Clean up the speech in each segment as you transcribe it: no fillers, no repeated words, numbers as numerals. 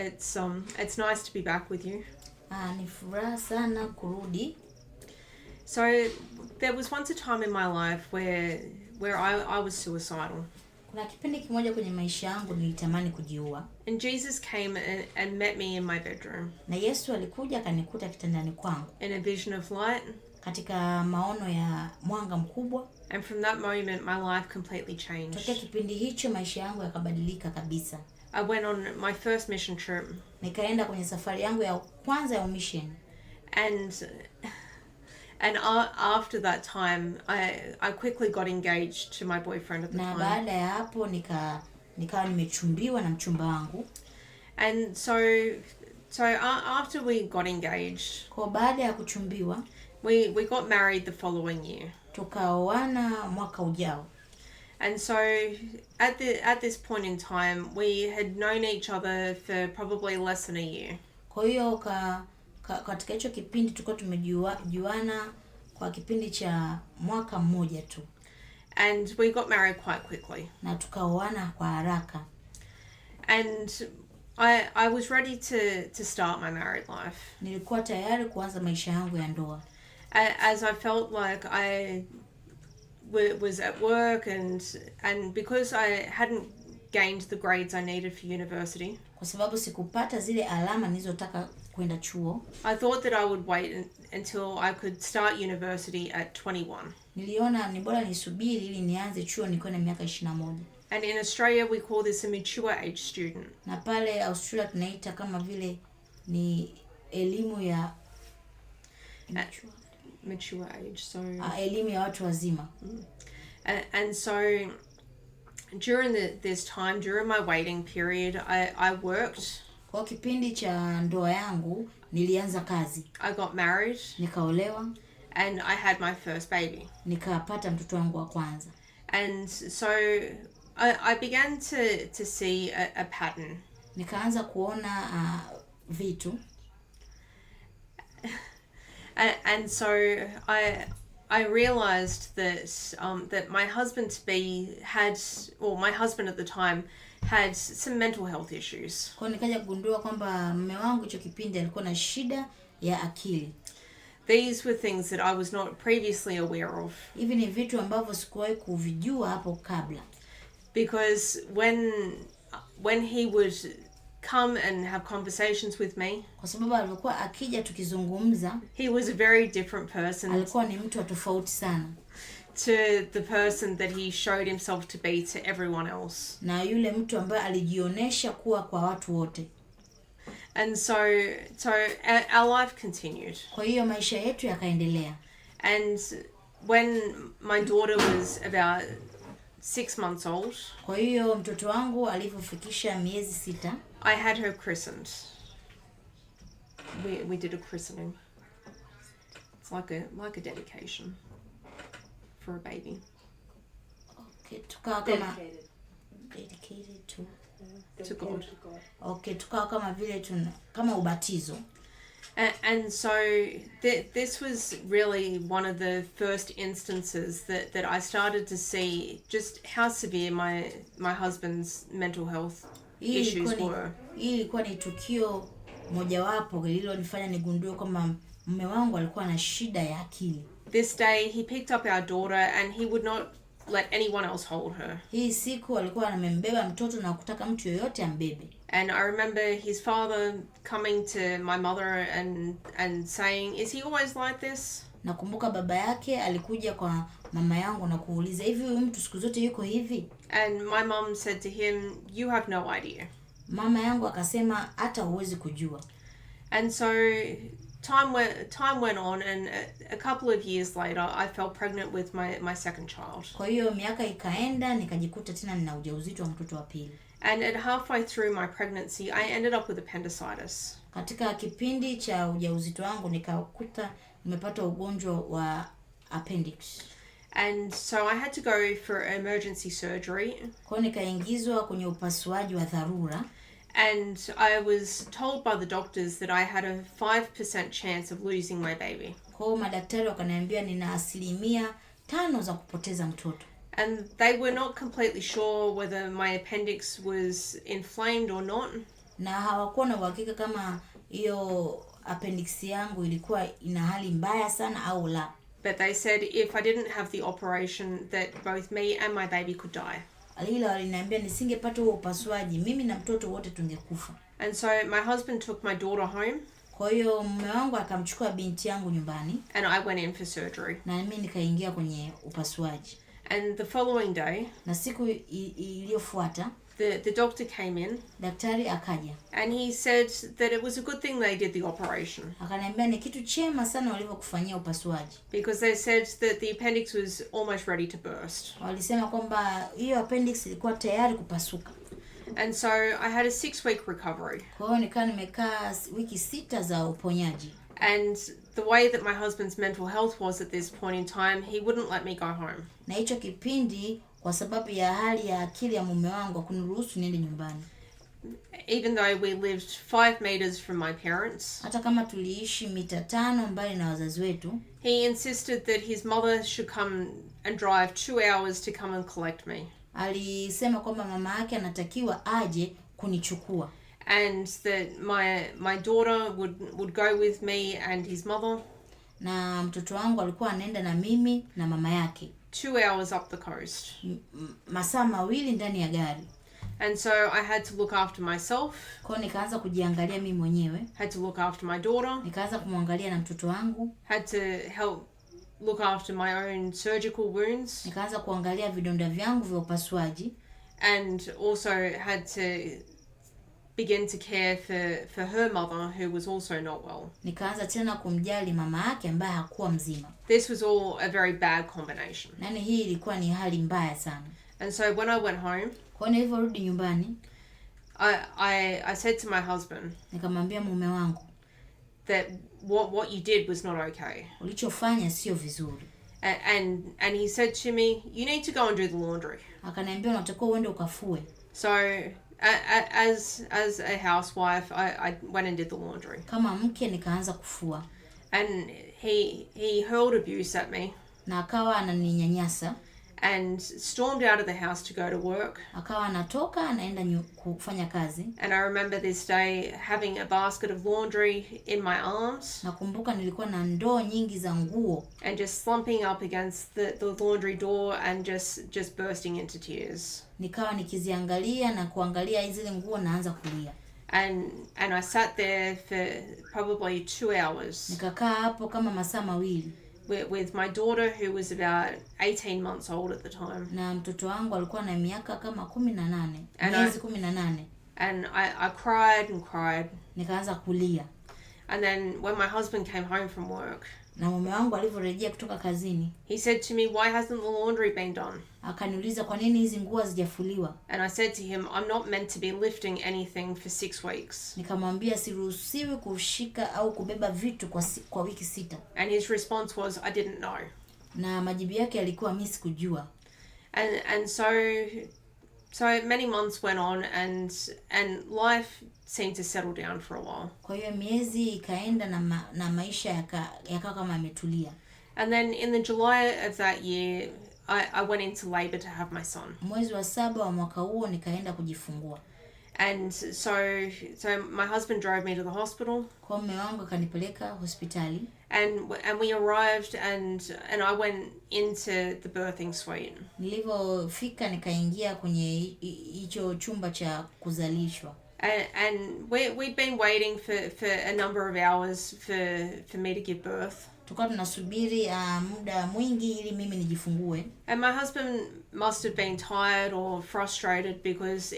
It's nice to be back with you. Ni furaha sana kurudi. So there was once a time in my life where I was suicidal. Kuna kipindi kimoja kwenye maisha yangu nilitamani kujiua. And Jesus came and met me in my bedroom. Na Yesu alikuja akanikuta kitandani kwangu. In a vision of light. Katika maono ya mwanga mkubwa. And from that moment my life completely changed. Tokea kipindi hicho maisha yangu yakabadilika kabisa. I went on my first mission trip. Nikaenda kwenye safari yangu ya kwanza ya mission. And after that time I quickly got engaged to my boyfriend at the time. Na baada ya hapo nikawa nimechumbiwa na mchumba wangu. And so after we got engaged, kwa baada ya kuchumbiwa, we got married the following year. Tukaoana mwaka ujao. And so at this point in time we had known each other for probably less than a year. Kwa hiyo katika hicho kipindi tulikuwa tumejuana kwa kipindi cha mwaka mmoja tu. And we got married quite quickly. Na tukaoana kwa haraka. And I was ready to start my married life. Nilikuwa tayari kuanza maisha yangu ya ndoa. As I felt like I was at work and because I hadn't gained the grades I needed for university. Kwa sababu sikupata zile alama nilizotaka kwenda chuo. I thought that I would wait until I could start university at 21. Niliona ni bora nisubiri ili nianze chuo nikiwa na miaka 21. And in Australia we call this a mature age student. Na pale Australia tunaita kama vile ni elimu ya mature age, so elimu ya watu wazima. And so during this time, during my waiting period, I worked. Kwa kipindi cha ndoa yangu nilianza kazi. I got married. Nikaolewa. And I had my first baby. Nikapata mtoto wangu wa kwanza. And so I began to see a pattern. Nikaanza kuona vitu. And so I realized that my husband my husband at the time had some mental health issues. Kwa nikaja kugundua kwamba mume wangu hicho kipindi alikuwa na shida ya akili. These were things that I was not previously aware of. Hivi ni vitu ambavyo sikuwahi kuvijua hapo kabla. Because when he would come and have conversations with me, kwa sababu alikuwa akija tukizungumza, he was a very different person. Alikuwa ni mtu tofauti sana to the person that he showed himself to be to everyone else. Na yule mtu ambaye alijionesha kuwa kwa watu wote. And so our life continued. Kwa hiyo maisha yetu yakaendelea. And when my daughter was about 6 months old, kwa hiyo mtoto wangu alipofikisha miezi 6, I had her christened. We did a christening. It's like a dedication for a baby. Okay, tukawa kama dedicated to God. Okay, tukawa kama vile kama ubatizo. And so this was really one of the first instances that I started to see just how severe my husband's mental health issues were. Hii ilikuwa ni tukio mojawapo lililonifanya nigundue kwamba mume wangu alikuwa na shida ya akili. This day he picked up our daughter and he would not let anyone else hold her. Hii siku alikuwa amembeba mtoto na kutaka mtu yoyote ambebe. And I remember his father coming to my mother and saying, "Is he always like this?" Nakumbuka baba yake alikuja kwa mama yangu na kuuliza, hivi huyu mtu siku zote yuko hivi? And my mom said to him, "You have no idea." Mama yangu akasema hata huwezi kujua. And so time went on, and a couple of years later I fell pregnant with my second child. Kwa hiyo miaka ikaenda nikajikuta tena nina ujauzito wa mtoto wa pili. And at halfway through my pregnancy I ended up with appendicitis. Katika kipindi cha ujauzito wangu nikakuta nimepata ugonjwa wa appendix. And so I had to go for emergency surgery. Kwa nikaingizwa kwenye upasuaji wa dharura. And I was told by the doctors that I had a 5% chance of losing my baby. Kwa madaktari wakaniambia nina 5% za kupoteza mtoto. And they were not completely sure whether my appendix was inflamed or not. na hawakuwa na uhakika kama hiyo appendix yangu ilikuwa ina hali mbaya sana au la. But they said if I didn't have the operation that both me and my baby could die. Alila waliniambia nisingepata huo upasuaji mimi na mtoto wote tungekufa. And so my husband took my daughter home. Kwa hiyo mume wangu akamchukua binti yangu nyumbani. And I went in for surgery. Na mimi nikaingia kwenye upasuaji. And the following day, na siku iliyofuata, the doctor came in. Daktari akaja. And he said that it was a good thing they did the operation. Akaniambia ni kitu chema sana walivyokufanyia upasuaji. Because they said that the appendix was almost ready to burst. Walisema kwamba hiyo appendix ilikuwa tayari kupasuka. And so I had a 6-week recovery. Kwa hiyo nikaa nimekaa wiki 6 za uponyaji. And the way that my husband's mental health was at this point in time, he wouldn't let me go home. Na hicho kipindi kwa sababu ya hali ya akili ya mume wangu kuniruhusu niende nyumbani. Even though we lived 5 meters from my parents. Hata kama tuliishi mita 5 mbali na wazazi wetu. He insisted that his mother should come and drive 2 hours to come and collect me. Alisema kwamba mama yake anatakiwa aje kunichukua. And that my daughter would go with me and his mother. Na mtoto wangu alikuwa anaenda na mimi na mama yake. 2 hours up the coast. Masaa 2 ndani ya gari. And so I had to look after myself. Kwa nikaanza kujiangalia mimi mwenyewe. Had to look after my daughter. Nikaanza kumwangalia na mtoto wangu. Had to help look after my own surgical wounds. Nikaanza kuangalia vidonda vyangu vya upasuaji. And also had to begin to care for her mother who was also not well. Nikaanza tena kumjali mama yake ambaye hakuwa mzima. This was all a very bad combination. Nani hii ilikuwa ni hali mbaya sana. And so when I went home, kwa nilivyorudi nyumbani, I said to my husband, nikamwambia mume wangu that what you did was not okay. Ulichofanya sio vizuri. And he said to me, you need to go and do the laundry. Akaniambia unatakiwa uende ukafue. So as a housewife, I went and did the laundry. Kama mke nikaanza kufua. And he hurled abuse at me. Na akawa ananinyanyasa. And stormed out of the house to go to work. Akawa anatoka anaenda kufanya kazi. And I remember this day having a basket of laundry in my arms. Nakumbuka nilikuwa na ndoo nyingi za nguo. And just slumping up against the laundry door and just bursting into tears. Nikawa nikiziangalia na kuangalia zile nguo naanza kulia. And I sat there for probably 2 hours. Nikakaa hapo kama masaa 2. With my daughter who was about 18 months old at the time. Na mtoto wangu alikuwa na miaka kama 18. Miezi 18. And I cried and cried. Nikaanza kulia. And then when my husband came home from work, na mume wangu alivyorejea kutoka kazini, he said to me, why hasn't the laundry been done? Akaniuliza kwa nini hizi nguo hazijafuliwa. And I said to him, I'm not meant to be lifting anything for 6 weeks. Nikamwambia siruhusiwi kushika au kubeba vitu kwa wiki 6. And his response was, I didn't know. Na majibu yake yalikuwa mimi sikujua. And so many months went on and life seemed to settle down for a while. Kwa hiyo miezi ikaenda na maisha yakawa kama yametulia. And then in the July of that year, I went into labor to have my son. Mwezi wa 7 wa mwaka huo nikaenda kujifungua. And so my husband drove me to the hospital. Kwa mume wangu akanipeleka hospitali. And we arrived and I went into the birthing suite. Nilipofika nikaingia kwenye hicho chumba cha kuzalishwa. And we'd been waiting for a number of hours for me to give birth. Tukawa tunasubiri muda mwingi ili mimi nijifungue. And my husband must have been tired or frustrated because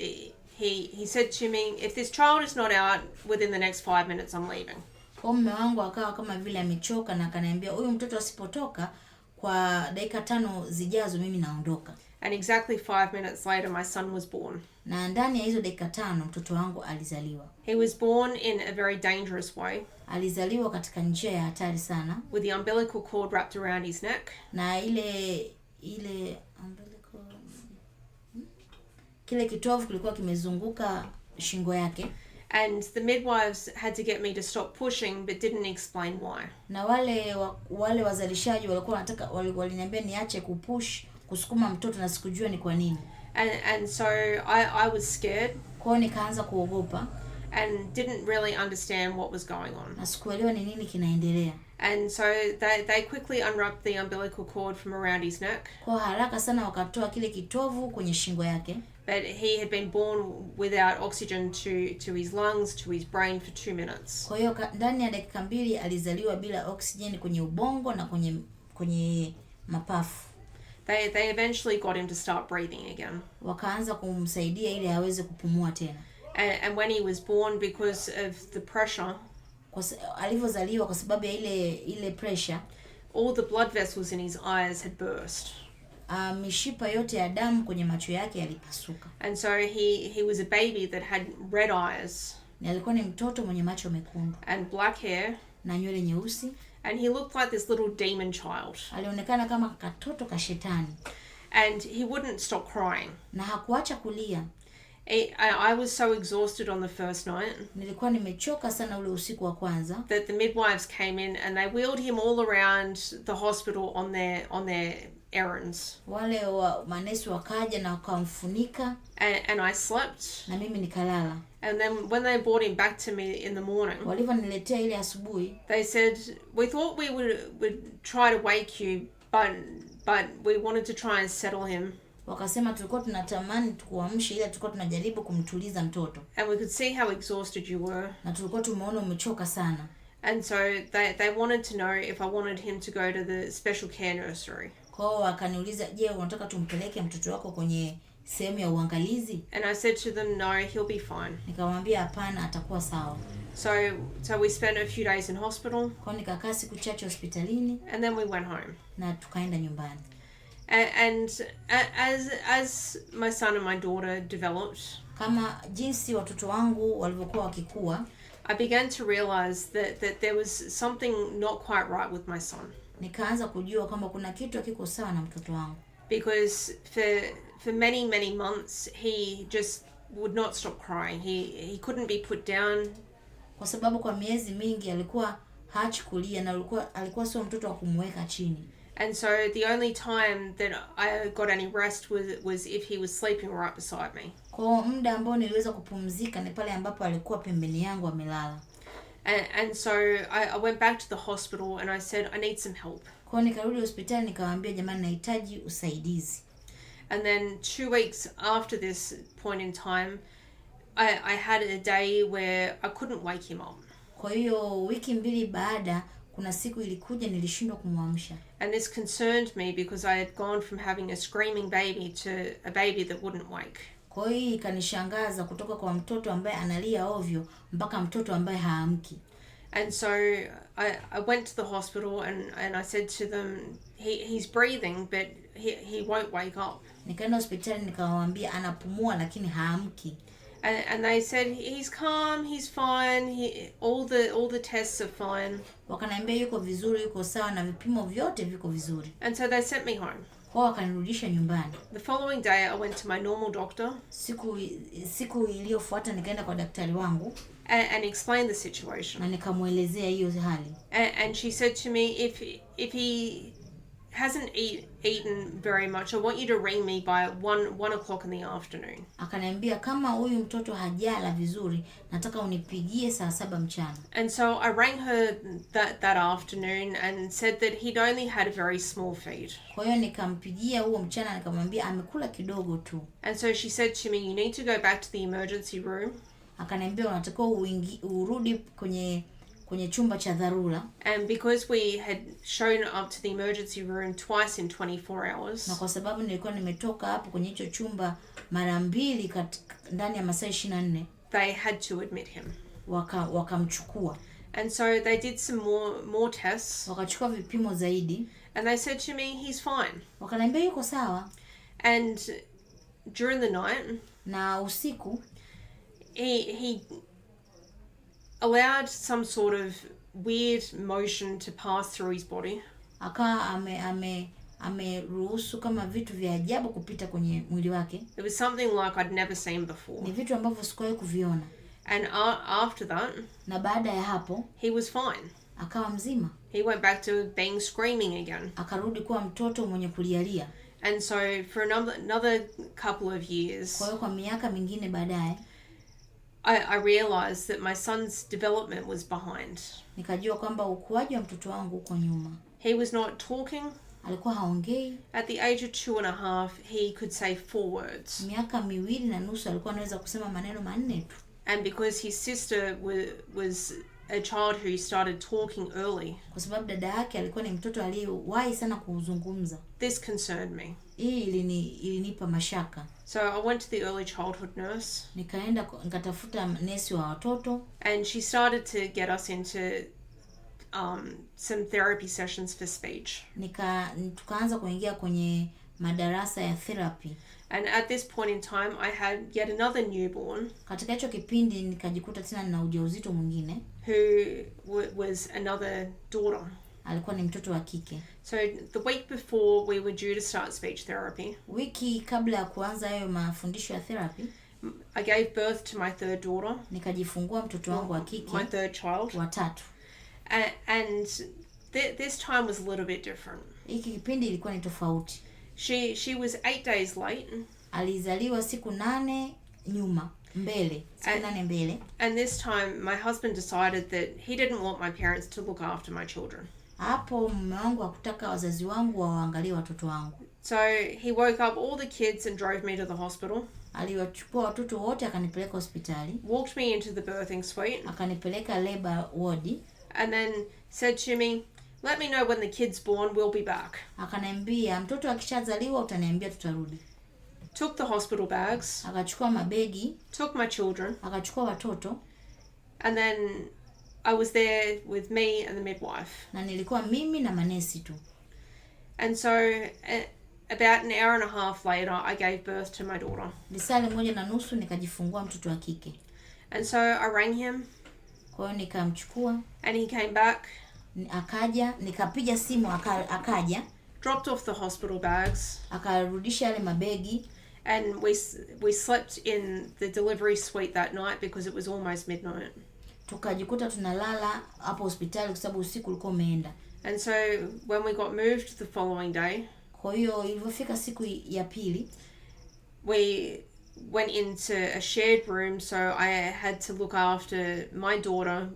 he said to me, if this child is not out within the next 5 minutes, I'm leaving. Kwa mume wangu akawa kama vile amechoka na akaniambia huyu mtoto asipotoka kwa dakika 5 zijazo mimi naondoka. And exactly 5 minutes later my son was born. Na ndani ya hizo dakika 5 mtoto wangu alizaliwa. He was born in a very dangerous way. Alizaliwa katika njia ya hatari sana. With the umbilical cord wrapped around his neck. Na ile umbilical, kile kitovu kilikuwa kimezunguka shingo yake. And the midwives had to get me to stop pushing but didn't explain why. Na wale wazalishaji waliniambia niache kusukuma mtoto na sikujua ni kwa nini. And so I was scared. Kwa nikaanza kuogopa. and didn't really understand what was going on. Na sikuelewa ni nini kinaendelea. And so they quickly unwrapped the umbilical cord from around his neck. Kwa haraka sana wakatoa kile kitovu kwenye shingo yake. But he had been born without oxygen to his lungs, to his brain for 2 minutes. Kwa hiyo ndani ya dakika 2 alizaliwa bila oxygen kwenye ubongo na kwenye mapafu. They eventually got him to start breathing again. Wakaanza kumsaidia ili aweze kupumua tena. And when he was born, because of the pressure, alivyozaliwa kwa sababu ya ile pressure, all the blood vessels in his eyes had burst. Mishipa yote ya damu kwenye macho yake yalipasuka. And so he was a baby that had red eyes. Ni alikuwa ni mtoto mwenye macho mekundu. And black hair. Na nywele nyeusi. And he looked like this little demon child. Alionekana kama katoto ka shetani. And he wouldn't stop crying. Na hakuacha kulia. I was so exhausted on the first night. Nilikuwa nimechoka sana ule usiku wa kwanza. That the midwives came in and they wheeled him all around the hospital on their errands. Wale manesi wakaja na wakamfunika. And I slept. Na mimi nikalala. And then when they brought him back to me in the morning, walivyoniletea ile asubuhi, they said, we thought we would try to wake you, but we wanted to try and settle him. Wakasema tulikuwa tunatamani tukuamshe, ila tulikuwa tunajaribu kumtuliza mtoto. And we could see how exhausted you were. Na tulikuwa tumeona umechoka sana. And so they wanted to know if I wanted him to go to the special care nursery. Kwa hiyo wakaniuliza, je, unataka tumpeleke mtoto wako kwenye sehemu ya uangalizi? And I said to them, no, he'll be fine. Nikamwambia hapana, atakuwa sawa. So we spent a few days in hospital. Kwa nikakaa siku chache hospitalini. And then we went home. Na tukaenda nyumbani. And as my son and my daughter developed, kama jinsi watoto wangu walivyokuwa wakikua, I began to realize that there was something not quite right with my son. Nikaanza kujua kama kuna kitu hakiko sawa na mtoto wangu. Because for many months he just would not stop crying. He couldn't be put down. Kwa sababu kwa miezi mingi alikuwa haachi kulia na alikuwa sio mtoto wa kumweka chini. And so the only time that I got any rest was if he was sleeping right beside me. Kwa muda ambao niliweza kupumzika ni pale ambapo alikuwa pembeni yangu amelala. And so I went back to the hospital and I said, I need some help. Kwa nikarudi hospitali nikawaambia, jamani, nahitaji usaidizi. And then 2 weeks after this point in time, I had a day where I couldn't wake him up. Kwa hiyo wiki 2 baada, kuna siku ilikuja nilishindwa kumwamsha. And this concerned me because I had gone from having a screaming baby to a baby that wouldn't wake. Kwa hiyo ikanishangaza kutoka kwa mtoto ambaye analia ovyo mpaka mtoto ambaye haamki. And so I went to the hospital and I said to them, he's breathing but he won't wake up. Nikaenda hospitali nikawaambia anapumua lakini haamki. And they said he's calm, he's fine, all the tests are fine. Wakaniambia yuko vizuri, yuko sawa na vipimo vyote viko vizuri. And so they sent me home. Kwa wakanirudisha nyumbani. The following day I went to my normal doctor. Siku iliyofuata nikaenda kwa daktari wangu. And explained the situation. Na nikamuelezea hiyo hali. And she said to me, if he hasn't eaten very much, I want you to ring me by 1 o'clock in the afternoon. Akaniambia kama huyu mtoto hajala vizuri, nataka unipigie saa 7 mchana. And so I rang her that afternoon and said that he'd only had a very small feed. Kwa hiyo nikampigia huo mchana nikamwambia amekula kidogo tu. And so she said to me, you need to go back to the emergency room. Akaniambia unatakiwa urudi kwenye chumba cha dharura. And because we had shown up to the emergency room twice in 24 hours. Na kwa sababu nilikuwa nimetoka hapo kwenye hicho chumba mara 2 ndani ya masaa 24. They had to admit him. Wakamchukua. And so they did some more tests. Wakachukua vipimo zaidi. And they said to me, he's fine. Wakaniambia yuko sawa. And during the night, na usiku, he allowed some sort of weird motion to pass through his body. Akawa ameruhusu kama vitu vya ajabu kupita kwenye mwili wake. It was something like I'd never seen before. Ni vitu ambavyo sikuwahi kuviona. And after that, na baada ya hapo, he was fine. Akawa mzima. He went back to being screaming again. Akarudi kuwa mtoto mwenye kulialia. And so for another couple of years, kwa hiyo kwa miaka mingine baadaye, I realized that my son's development was behind. Nikajua kwamba ukuaji wa mtoto wangu uko nyuma. He was not talking. Alikuwa haongei. At the age of 2.5, he could say 4 words. Miaka 2.5 alikuwa anaweza kusema maneno 4 tu. And because his sister was a child who started talking early. Kwa sababu dada yake alikuwa ni mtoto aliyewahi sana kuzungumza. This concerned me. Hii ilinipa mashaka. So I went to the early childhood nurse. Nikatafuta nesi wa watoto. And she started to get us into some therapy sessions for speech. Tukaanza kuingia kwenye madarasa ya therapy. And at this point in time, I had yet another newborn. Katika hicho kipindi nikajikuta tena na ujauzito mwingine. Who was another daughter. Alikuwa ni mtoto wa kike. So the week before we were due to start speech therapy. Wiki kabla ya kuanza hayo mafundisho ya therapy. I gave birth to my third daughter. Nikajifungua mtoto wangu wa kike. My third child. Wa tatu. And this time was a little bit different. Hiki kipindi ilikuwa ni tofauti. She was 8 days late. Alizaliwa siku 8 nyuma mbele, siku 8 mbele. And this time my husband decided that he didn't want my parents to look after my children. Hapo mume wangu hakutaka wazazi wangu waangalie watoto wangu. So he woke up all the kids and drove me to the hospital. Aliwachukua watoto wote akanipeleka hospitali. Walked me into the birthing suite. Akanipeleka labor ward. And then said to me, "Let me know when the kid's born, we'll be back." Akaniambia mtoto akishazaliwa utaniambia tutarudi. Took the hospital bags. Akachukua mabegi. Took my children. Akachukua watoto. And then I was there with me and the midwife. Na nilikuwa mimi na manesi tu. And so about an hour and a half later I gave birth to my daughter. Lisali 1.5 nikajifungua mtoto wa kike. And so I rang him. Kwa hiyo nikamchukua. And he came back. Akaja, nikapiga simu akaja. Dropped off the hospital bags. Akarudisha yale mabegi. And we slept in the delivery suite that night because it was almost midnight. Tukajikuta tunalala hapo hospitali kwa sababu usiku ulikuwa umeenda. And so when we got moved the following day, kwa hiyo ilipofika siku ya pili, we went into a shared room, so I had to look after my daughter.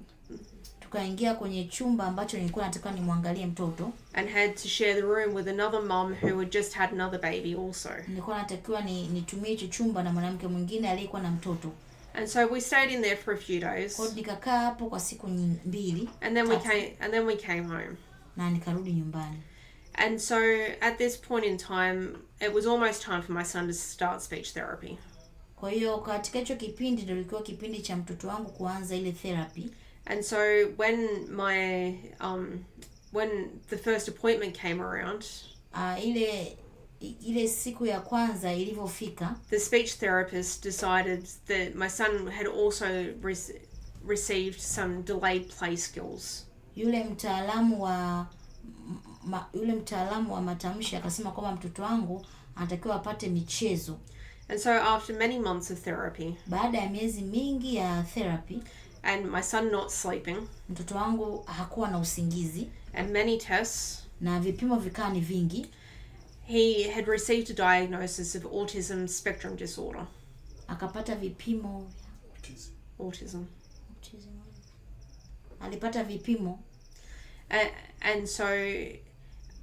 Tukaingia kwenye chumba ambacho nilikuwa nataka nimwangalie mtoto. And had to share the room with another mom who had just had another baby also. Nilikuwa natakiwa nitumie hicho chumba na mwanamke mwingine aliyekuwa na mtoto. And so we stayed in there for a few days. Kwa nikakaa hapo kwa siku 2. And then we came home. Na nikarudi nyumbani. And so at this point in time, it was almost time for my son to start speech therapy. Kwa hiyo katika hicho kipindi ndio ilikuwa kipindi cha mtoto wangu kuanza ile therapy. And so when the first appointment came around, ile siku ya kwanza ilivofika, the speech therapist decided that my son had also received some delayed play skills. Yule mtaalamu wa matamshi akasema kwamba mtoto wangu anatakiwa apate michezo. And so after many months of therapy, baada ya miezi mingi ya therapy, and my son not sleeping, mtoto wangu hakuwa na usingizi, and many tests, na vipimo vikawa ni vingi, he had received a diagnosis of autism spectrum disorder. Akapata vipimo autism. Alipata vipimo. And so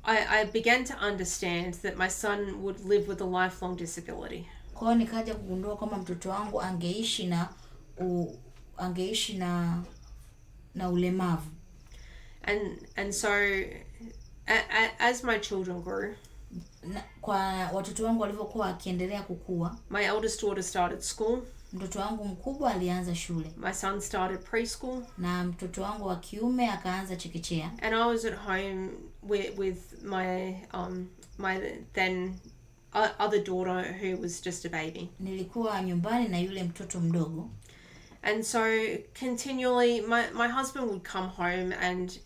I began to understand that my son would live with a lifelong disability. Kwa hiyo nikaja kugundua kwamba mtoto wangu angeishi na ulemavu. And so as my children grew, kwa watoto wangu walivyokuwa wakiendelea kukua, my eldest daughter started school. Mtoto wangu mkubwa alianza shule. My son started preschool. Na mtoto wangu wa kiume akaanza chekechea. And I was at home with my then other daughter who was just a baby. Nilikuwa nyumbani na yule mtoto mdogo. And so continually my husband would come home and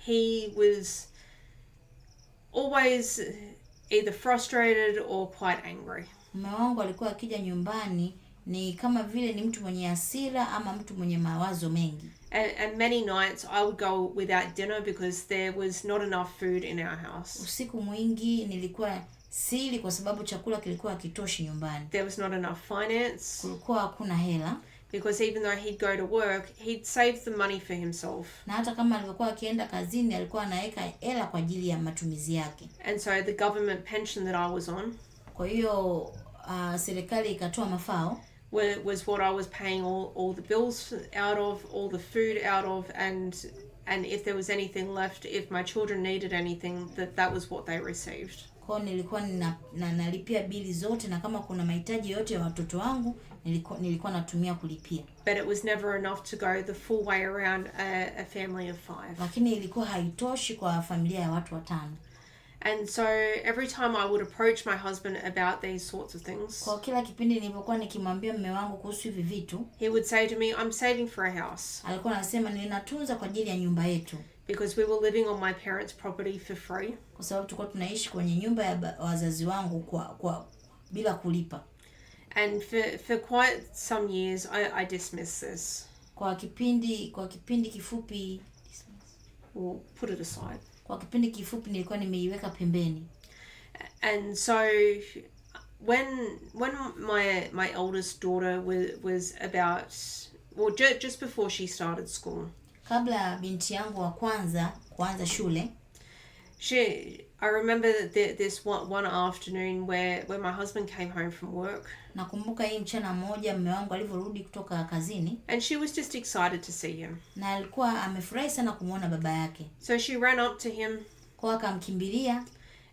he was always either frustrated or quite angry. Mume wangu alikuwa akija nyumbani ni kama vile ni mtu mwenye hasira ama mtu mwenye mawazo mengi. And many nights I would go without dinner because there was not enough food in our house. Usiku mwingi nilikuwa sili kwa sababu chakula kilikuwa hakitoshi nyumbani. There was not enough finance. Kulikuwa hakuna hela. Because even though he'd go to work, he'd save the money for himself. Na hata kama alikuwa akienda kazini alikuwa anaweka hela kwa ajili ya matumizi yake. And so the government pension that I was on, kwa hiyo serikali ikatoa mafao, was what I was paying all the bills out of, all the food out of, and if there was anything left, if my children needed anything, that was what they received. Kwa nilikuwa nalipia bili zote, na kama kuna mahitaji yote ya watoto wangu nilikuwa natumia kulipia. But it was never enough to go the full way around a family of 5. Lakini ilikuwa haitoshi kwa familia ya watu 5. And so every time I would approach my husband about these sorts of things, kwa kila kipindi nilipokuwa nikimwambia mume wangu kuhusu hivi vitu, he would say to me, I'm saving for a house. Alikuwa anasema ninatunza kwa ajili ya nyumba yetu. Because we were living on my parents' property for free. Kwa sababu tulikuwa tunaishi kwenye nyumba ya wazazi wangu kwa bila kulipa. And for quite some years I dismissed this. Kwa kipindi kifupi, we'll put it aside. Kwa kipindi kifupi nilikuwa nimeiweka pembeni. And so when my eldest daughter was about, well, just before she started school, kabla binti yangu wa kwanza kuanza shule, I remember this one afternoon where my husband came home from work. Nakumbuka hii mchana mmoja mume wangu alivyorudi kutoka kazini. And she was just excited to see him. Na alikuwa amefurahi sana kumuona baba yake. So she ran up to him. Kwa akamkimbilia.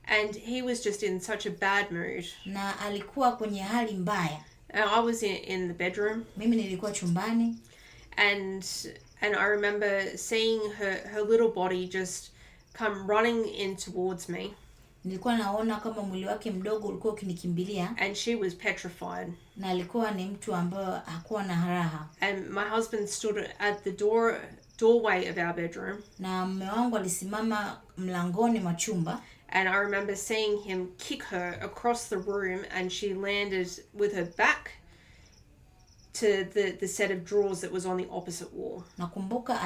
And he was just in such a bad mood. Na alikuwa kwenye hali mbaya. I was in the bedroom. Mimi nilikuwa chumbani. And I remember seeing her little body just come running in towards me. Nilikuwa naona kama mwili wake mdogo ulikuwa ukinikimbilia. And she was petrified. Na alikuwa ni mtu ambaye hakuwa na raha. And my husband stood at the doorway of our bedroom. Na mume wangu alisimama mlangoni mwa chumba. And I remember seeing him kick her across the room, and she landed with her back to the set of drawers that was on the opposite wall. Nakumbuka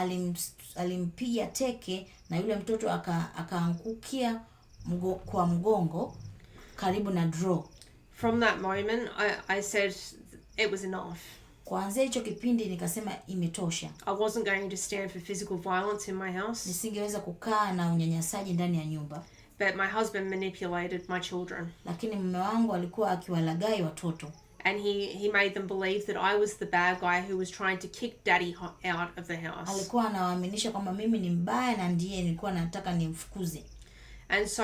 alimpiga teke na yule mtoto akaangukia kwa mgongo karibu na draw. From that moment I said it was enough. Kuanzia hicho kipindi nikasema imetosha. I wasn't going to stand for physical violence in my house. Nisingeweza kukaa na unyanyasaji ndani ya nyumba. But my husband manipulated my children. Lakini mume wangu alikuwa akiwalaghai watoto. And he made them believe that I was the bad guy who was trying to kick daddy out of the house. Alikuwa anawaaminisha kwamba mimi ni mbaya na ndiye nilikuwa nataka nimfukuze. And so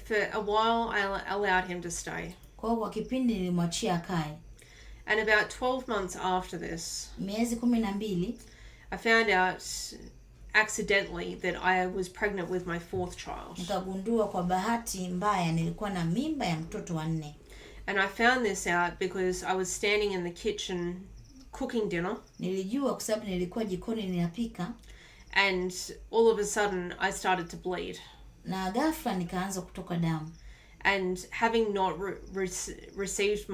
for a while I allowed him to stay. Kwa kipindi nilimwachia akae. And about 12 months after this, miezi 12, I found out accidentally that I was pregnant with my 4th child. Nikagundua kwa bahati mbaya nilikuwa na mimba ya mtoto wa 4. And I found this out because I was standing in the kitchen cooking dinner. Nilijua kwa sababu nilikuwa jikoni ninapika. And all of a sudden I started to bleed. Na ghafla nikaanza kutoka damu. And having not received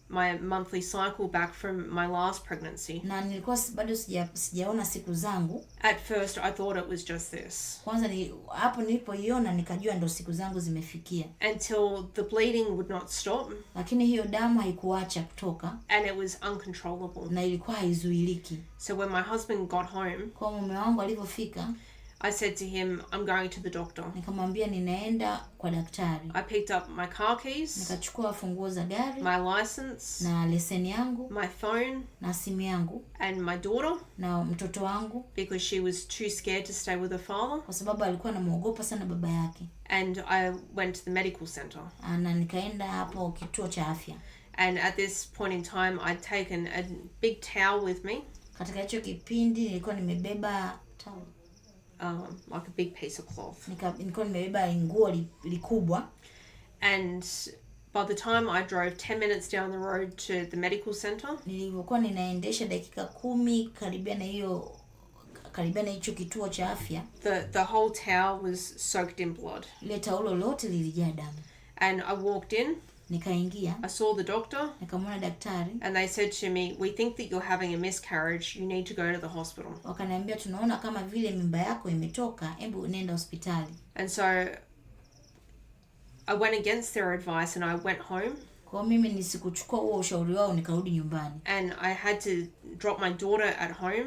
my monthly cycle back from my last pregnancy. Na nilikuwa bado sijaona siku zangu. At first I thought it was just this. Kwanza hapo nilipoiona nikajua ndo siku zangu zimefikia. Until the bleeding would not stop. Lakini hiyo damu haikuacha kutoka. And it was uncontrollable. Na ilikuwa haizuiliki. So when my husband got home, kwa mume wangu alipofika, I said to him, I'm going to the doctor. Nikamwambia ninaenda kwa daktari. I picked up my car keys. Nikachukua funguo za gari. My license. Na leseni yangu. My phone. Na simu yangu. And my daughter. Na mtoto wangu. Because she was too scared to stay with her father. Kwa sababu alikuwa anamuogopa sana baba yake. And I went to the medical center. Na nikaenda hapo kituo cha afya. And at this point in time, I'd taken a big towel with me. Katika hicho kipindi nilikuwa nimebeba towel. Like a big piece of cloth. Nilikuwa nimebeba nguo likubwa. And by the time I drove 10 minutes down the road to the medical center, nilikuwa ninaendesha dakika 10 karibia na hicho kituo cha afya. The whole towel was soaked in blood. Ile taulo lote lilijaa damu. And I walked in. Nikaingia. I saw the doctor. Nikamwona daktari. And they said to me, we think that you're having a miscarriage. You need to go to the hospital. Wakaniambia tunaona kama vile mimba yako imetoka, hebu nenda hospitali. And so I went against their advice and I went home. Kwa mimi nisikuchukua huo ushauri wao, nikarudi nyumbani. And I had to drop my daughter at home.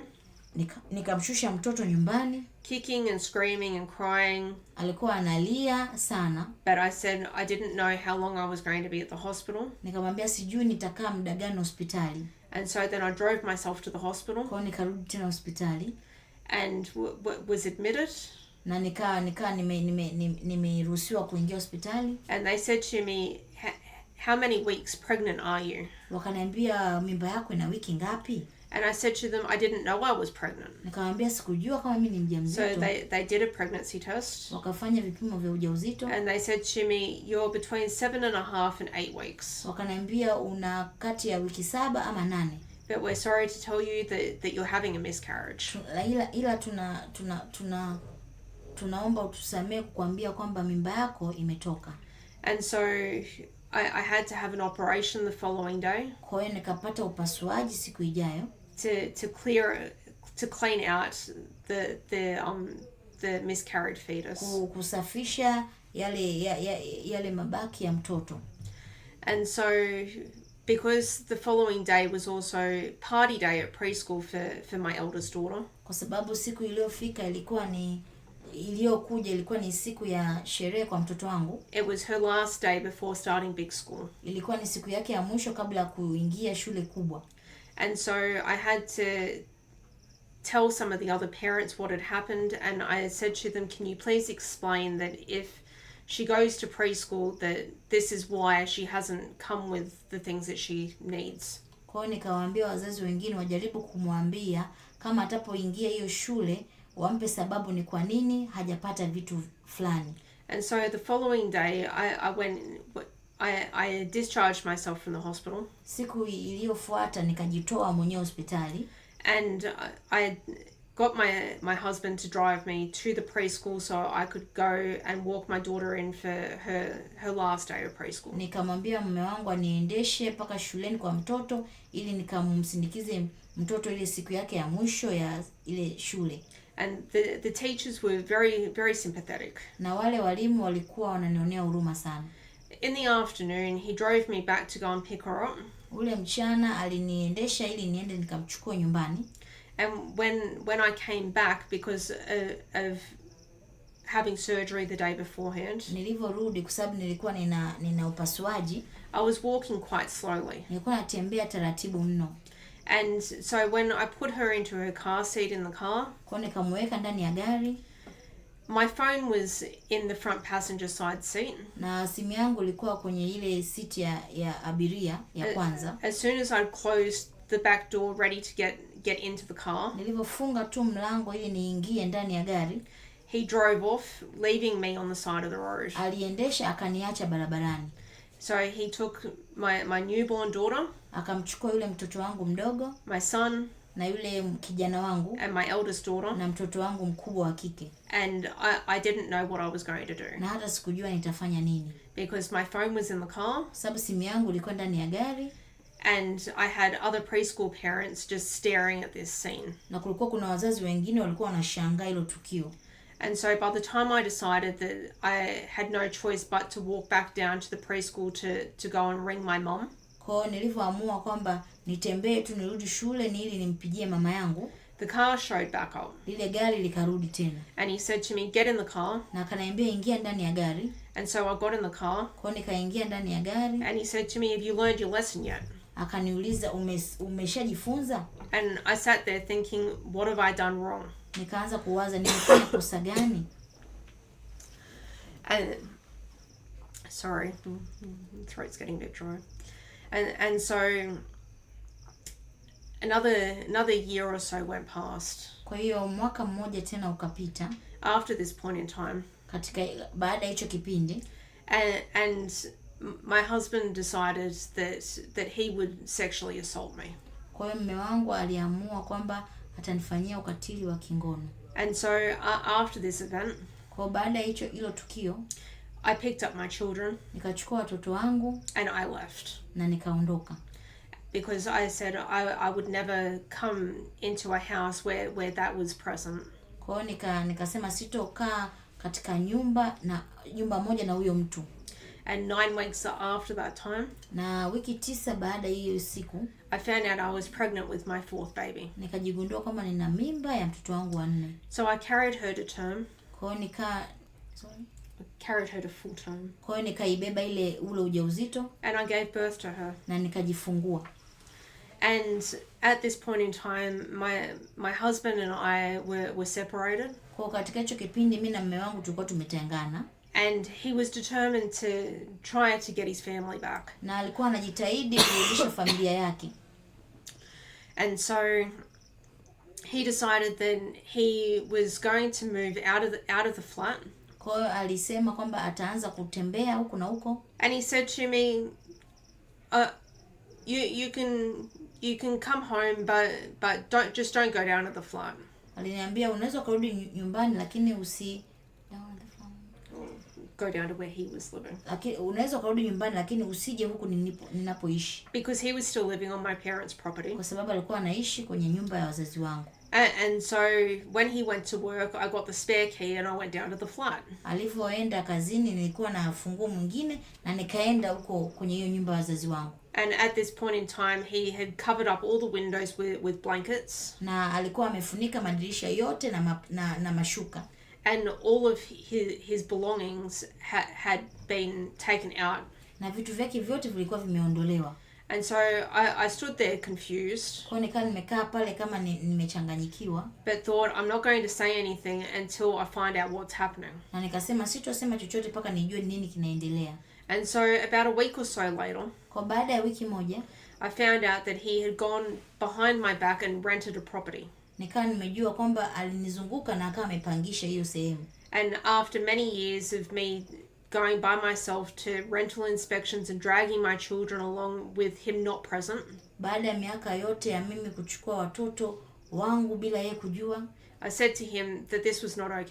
Nikamshusha mtoto nyumbani. Kicking and screaming and crying. Alikuwa analia sana. But I said I didn't know how long I was going to be at the hospital. Nikamwambia sijui nitakaa muda gani hospitali. And so then I drove myself to the hospital. Kwa nikarudi tena hospitali. And was admitted. Na nimeruhusiwa kuingia hospitali. And they said to me, how many weeks pregnant are you? Wakaniambia mimba yako ina wiki ngapi? And I said to them, I didn't know I was pregnant. Nikamwambia sikujua kama mimi ni mjamzito. So they did a pregnancy test. Wakafanya vipimo vya ujauzito. And they said to me, you're between 7.5 and 8 weeks. Wakaniambia una kati ya wiki 7 ama 8. But we're sorry to tell you that you're having a miscarriage. Ila tunaomba utusamee kukuambia kwamba mimba yako imetoka. And so I had to have an operation the following day. Kwa hiyo nikapata upasuaji siku ijayo. To clean out the miscarried fetus. Kusafisha yale mabaki ya mtoto. And so because the following day was also party day at preschool for my eldest daughter. Kwa sababu siku iliyokuja ilikuwa ni siku ya sherehe kwa mtoto wangu. It was her last day before starting big school. Ilikuwa ni siku yake ya mwisho kabla ya kuingia shule kubwa. And so I had to tell some of the other parents what had happened, and I said to them, can you please explain that if she goes to preschool that this is why she hasn't come with the things that she needs. Kwa hiyo nikawaambia wazazi wengine wajaribu kumwambia kama atapoingia hiyo shule wampe sababu ni kwa nini hajapata vitu fulani. And so the following day I discharged myself from the hospital. Siku iliyofuata nikajitoa mwenyewe hospitali. And I got my husband to drive me to the preschool so I could go and walk my daughter in for her last day of preschool. Nikamwambia mume wangu aniendeshe mpaka shuleni kwa mtoto ili nikamsindikize mtoto ile siku yake ya mwisho ya ile shule. And the teachers were very, very sympathetic. Na wale walimu walikuwa wananionea huruma sana. In the afternoon, he drove me back to go and pick her up. Ule mchana aliniendesha ili niende nikamchukue nyumbani. And when I came back because of having surgery the day beforehand, nilivyorudi kwa sababu nilikuwa nina upasuaji, I was walking quite slowly. Nilikuwa natembea taratibu mno. And so when I put her into her car seat in the car, kwa nikamweka ndani ya gari. My phone was in the front passenger side seat. Na simu yangu ilikuwa kwenye ile seat ya abiria ya kwanza. As soon as I closed the back door ready to get into the car, nilivyofunga tu mlango ili niingie ndani ya gari, he drove off leaving me on the side of the road. Aliendesha akaniacha barabarani. So he took my newborn daughter, akamchukua yule mtoto wangu mdogo, my son, na yule kijana wangu, and my eldest daughter, na mtoto wangu mkubwa wa kike. And I didn't know what I was going to do. Na hata sikujua nitafanya nini. Because my phone was in the car. Sababu simu yangu ilikuwa ndani ya gari. And I had other preschool parents just staring at this scene. Na kulikuwa kuna wazazi wengine walikuwa wanashangaa hilo tukio. And so by the time I decided that I had no choice but to walk back down to the preschool to go and ring my mom. Kwa nilivyoamua kwamba nitembee tu nirudi shule ni ili nimpigie mama yangu, the car showed back up. Lile gari likarudi tena. And he said to me, get in the car. Na akaniambia ingia ndani ya gari. And so I got in the car. Kwa nikaingia ndani ya gari. And he said to me, have you learned your lesson yet? Akaniuliza umeshajifunza? And I sat there thinking, what have I done wrong? Nikaanza kuwaza nimefanya kosa gani? And sorry, throat's getting a bit dry. And so another year or so went past. Kwa hiyo mwaka mmoja tena ukapita. After this point in time. Katika baada hicho kipindi. And my husband decided that he would sexually assault me. Kwa hiyo mume wangu aliamua kwamba atanifanyia ukatili wa kingono. And so after this event, kwa baada hicho hilo tukio, I picked up my children. Nikachukua watoto wangu and I left. Na nikaondoka. Because I said I would never come into a house where that was present. Kwa hiyo nikasema sitokaa katika nyumba moja na huyo mtu. And 9 weeks after that time, na wiki 9 baada hiyo siku, I found out I was pregnant with my 4th baby. Nikajigundua kwamba nina mimba ya mtoto wangu wa 4. So I carried her to term. Kwa hiyo Carried her to full term. Kwa hiyo nikaibeba ule ujauzito. And I gave birth to her. Na nikajifungua. And at this point in time, my husband and I were separated. Kwa katika hicho kipindi mimi na mume wangu tulikuwa tumetengana. And he was determined to try to get his family back. Na alikuwa anajitahidi kurudisha familia yake. And so he decided that he was going to move out of the flat. Kwa hiyo alisema kwamba ataanza kutembea huku na huko. And he said to me, you can come home, but don't go down to the flat. Aliniambia unaweza kurudi nyumbani lakini go down to where he was living. Lakini unaweza kurudi nyumbani lakini usije huku ninapoishi. Because he was still living on my parents' property. Kwa sababu alikuwa anaishi kwenye nyumba ya wazazi wangu. And so when he went to work, I got the spare key and I went down to the flat. Alipoenda kazini nilikuwa na funguo mwingine na nikaenda huko kwenye hiyo nyumba ya wazazi wangu. And at this point in time, he had covered up all the windows with blankets. Na alikuwa amefunika madirisha yote na mashuka. And all of his belongings had been taken out. Na vitu vyake vyote vilikuwa vimeondolewa. And so I stood there confused. Kwa nikaa nimekaa pale kama nimechanganyikiwa. But thought I'm not going to say anything until I find out what's happening. Na nikasema sitosema chochote mpaka nijue nini kinaendelea. And so about a week or so later, kwa baada ya wiki moja, I found out that he had gone behind my back and rented a property. Nikaa nimejua kwamba alinizunguka na akawa amepangisha hiyo sehemu. And after many years of me going by myself to rental inspections and dragging my children along with him not present, baada ya miaka yote ya mimi kuchukua watoto wangu bila yeye kujua, I said to him that this was not okay.